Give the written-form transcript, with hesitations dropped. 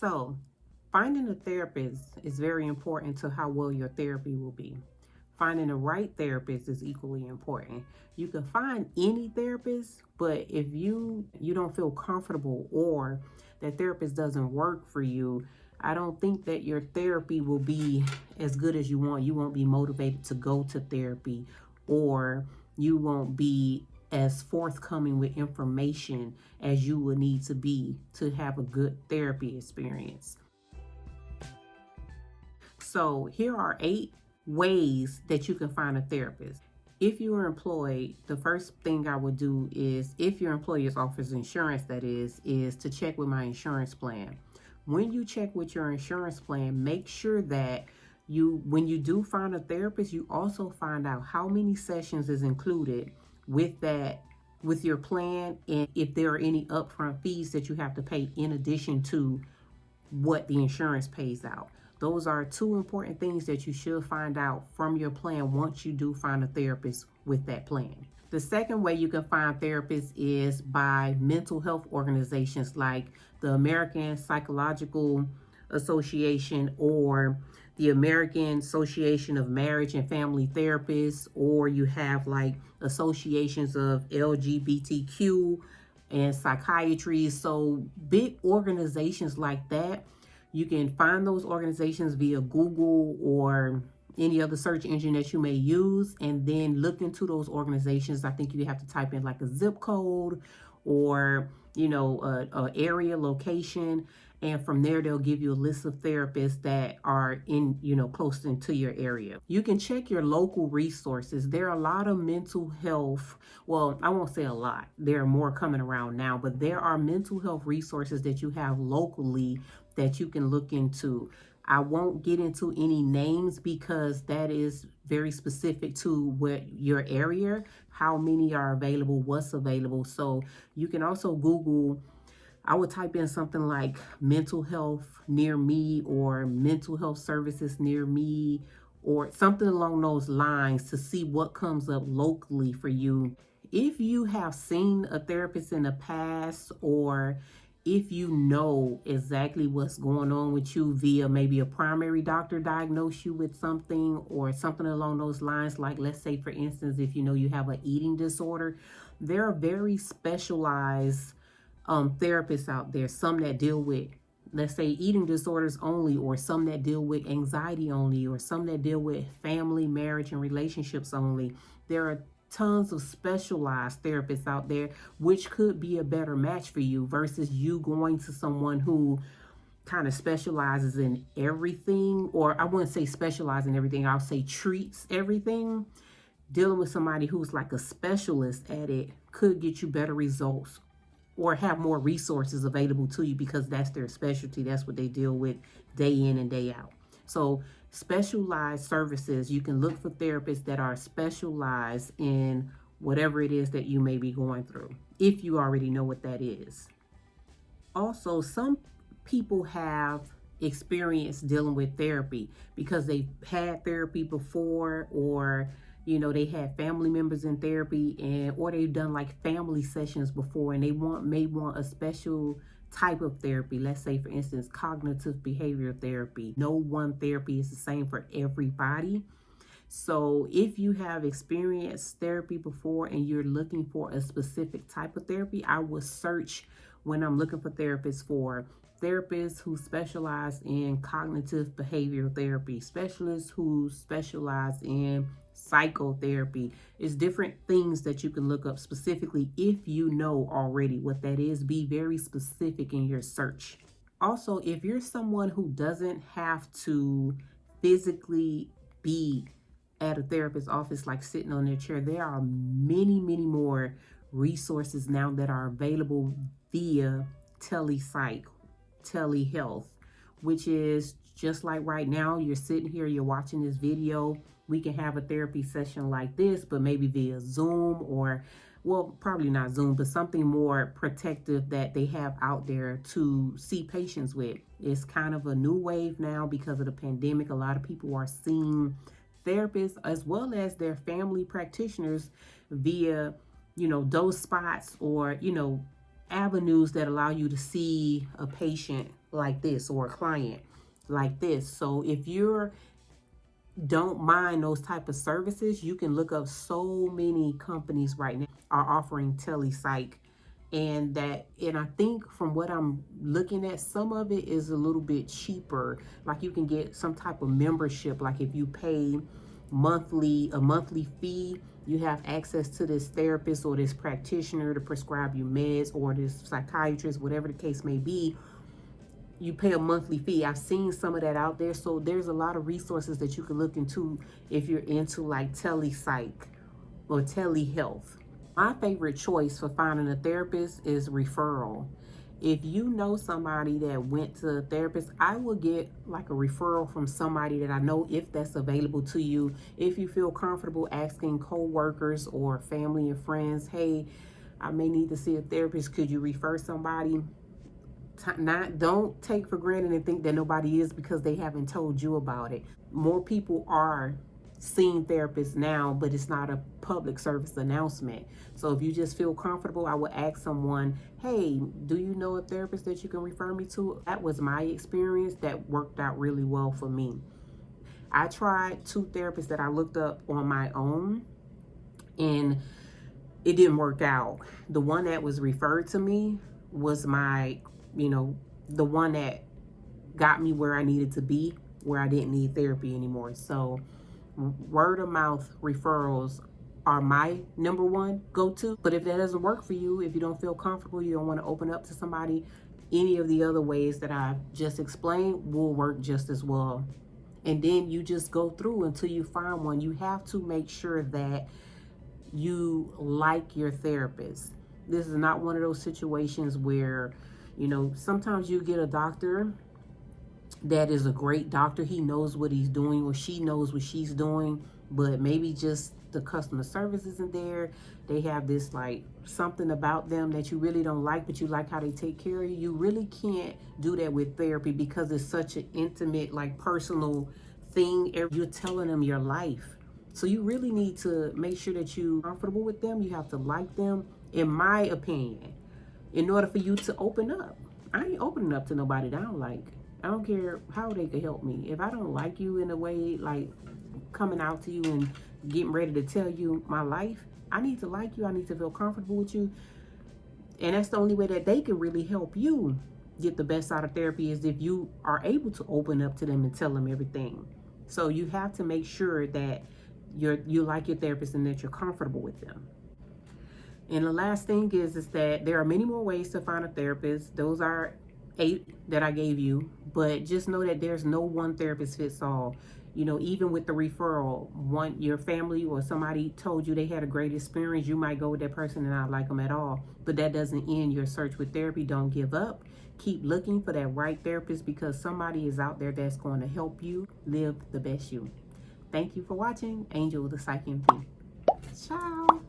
So, finding a therapist is very important to how well your therapy will be. Finding the right therapist is equally important. You can find any therapist, but if you don't feel comfortable or that therapist doesn't work for you, I don't think that your therapy will be as good as you want. You won't be motivated to go to therapy, or you won't be as forthcoming with information as you would need to be to have a good therapy experience. So here are 8 ways that you can find a therapist. If you are employed, the first thing I would do is, if your employer offers insurance, that is to check with my insurance plan. When you check with your insurance plan, make sure that when you do find a therapist, you also find out how many sessions is included with your plan, and if there are any upfront fees that you have to pay in addition to what the insurance pays out. Those are 2 important things that you should find out from your plan once you do find a therapist with that plan. The second way you can find therapists is by mental health organizations like the American Psychological Association, or the American Association of Marriage and Family Therapists, or you have like associations of LGBTQ and psychiatry. So big organizations like that, you can find those organizations via Google or any other search engine that you may use, and then look into those organizations. I think you have to type in like a zip code or a area location, and from there they'll give you a list of therapists that are in close into your area. You can check your local resources. There are a lot of mental health, well, I won't say a lot, there are more coming around now, but there are mental health resources that you have locally that you can look into. I won't get into any names because that is very specific to what your area, how many are available, what's available. So you can also Google, I would type in something like mental health near me, or mental health services near me, or something along those lines, to see what comes up locally for you. If you have seen a therapist in the past, or if you know exactly what's going on with you via maybe a primary doctor diagnosed you with something or something along those lines, like let's say for instance, if you have an eating disorder, there are very specialized therapists out there, some that deal with, let's say, eating disorders only, or some that deal with anxiety only, or some that deal with family, marriage, and relationships only. There are tons of specialized therapists out there, which could be a better match for you versus you going to someone who kind of specializes in everything, or I wouldn't say specialize in everything, I'll say treats everything. Dealing with somebody who's like a specialist at it could get you better results, or have more resources available to you, because that's their specialty. That's what they deal with day in and day out. So specialized services, you can look for therapists that are specialized in whatever it is that you may be going through, if you already know what that is. Also, some people have experience dealing with therapy because they've had therapy before, or they had family members in therapy, or they've done like family sessions before, and they may want a special type of therapy. Let's say, for instance, cognitive behavioral therapy. No one therapy is the same for everybody. So if you have experienced therapy before and you're looking for a specific type of therapy, I would search, when I'm looking for therapists, for therapists who specialize in cognitive behavioral therapy, specialists who specialize in psychotherapy. It's different things that you can look up specifically. If you know already what that is, be very specific in your search. Also, if you're someone who doesn't have to physically be at a therapist's office, like sitting on their chair, there are many more resources now that are available via telepsych, telehealth, which is just like right now, you're sitting here, you're watching this video. We can have a therapy session like this, but maybe via Zoom, or, well, probably not Zoom, but something more protective that they have out there to see patients with. It's kind of a new wave now because of the pandemic. A lot of people are seeing therapists as well as their family practitioners via, those spots, or, avenues that allow you to see a patient like this, or a client like this. So if you're don't mind those type of services, you can look up so many companies right now are offering Psych. And I think from what I'm looking at, some of it is a little bit cheaper. Like you can get some type of membership, like if you pay a monthly fee, you have access to this therapist or this practitioner to prescribe you meds, or this psychiatrist, whatever the case may be. You pay a monthly fee. I've seen some of that out there. So there's a lot of resources that you can look into if you're into like Psych or telehealth. My favorite choice for finding a therapist is referral. If you know somebody that went to a therapist, I will get like a referral from somebody that I know, if that's available to you. If you feel comfortable asking co-workers or family and friends, hey, I may need to see a therapist, could you refer somebody? Don't take for granted and think that nobody is because they haven't told you about it. More people are seeing therapists now, but it's not a public service announcement. So if you just feel comfortable, I would ask someone, hey, do you know a therapist that you can refer me to? That was my experience. That worked out really well for me. I tried 2 therapists that I looked up on my own, and it didn't work out. The one that was referred to me was my, the one that got me where I needed to be, where I didn't need therapy anymore. So word of mouth referrals are my number one go-to. But if that doesn't work for you, if you don't feel comfortable, you don't want to open up to somebody, any of the other ways that I've just explained will work just as well. And then you just go through until you find one. You have to make sure that you like your therapist. This is not one of those situations where, sometimes you get a doctor that is a great doctor. He knows what he's doing, or she knows what she's doing, but maybe just the customer service isn't there. They have this like something about them that you really don't like, but you like how they take care of you. You really can't do that with therapy because it's such an intimate, like personal thing. You're telling them your life. So you really need to make sure that you're comfortable with them. You have to like them, in my opinion, in order for you to open up. I ain't opening up to nobody that I don't like. I don't care how they could help me. If I don't like you in a way, like coming out to you and getting ready to tell you my life, I need to like you. I need to feel comfortable with you. And that's the only way that they can really help you get the best out of therapy, is if you are able to open up to them and tell them everything. So you have to make sure that you like your therapist and that you're comfortable with them. And the last thing is that there are many more ways to find a therapist. Those are 8 that I gave you, but just know that there's no one therapist fits all. Even with the referral, your family or somebody told you they had a great experience, you might go with that person and not like them at all. But that doesn't end your search with therapy. Don't give up. Keep looking for that right therapist, because somebody is out there that's going to help you live the best you. Thank you for watching. Angel, the Psych MP. Ciao.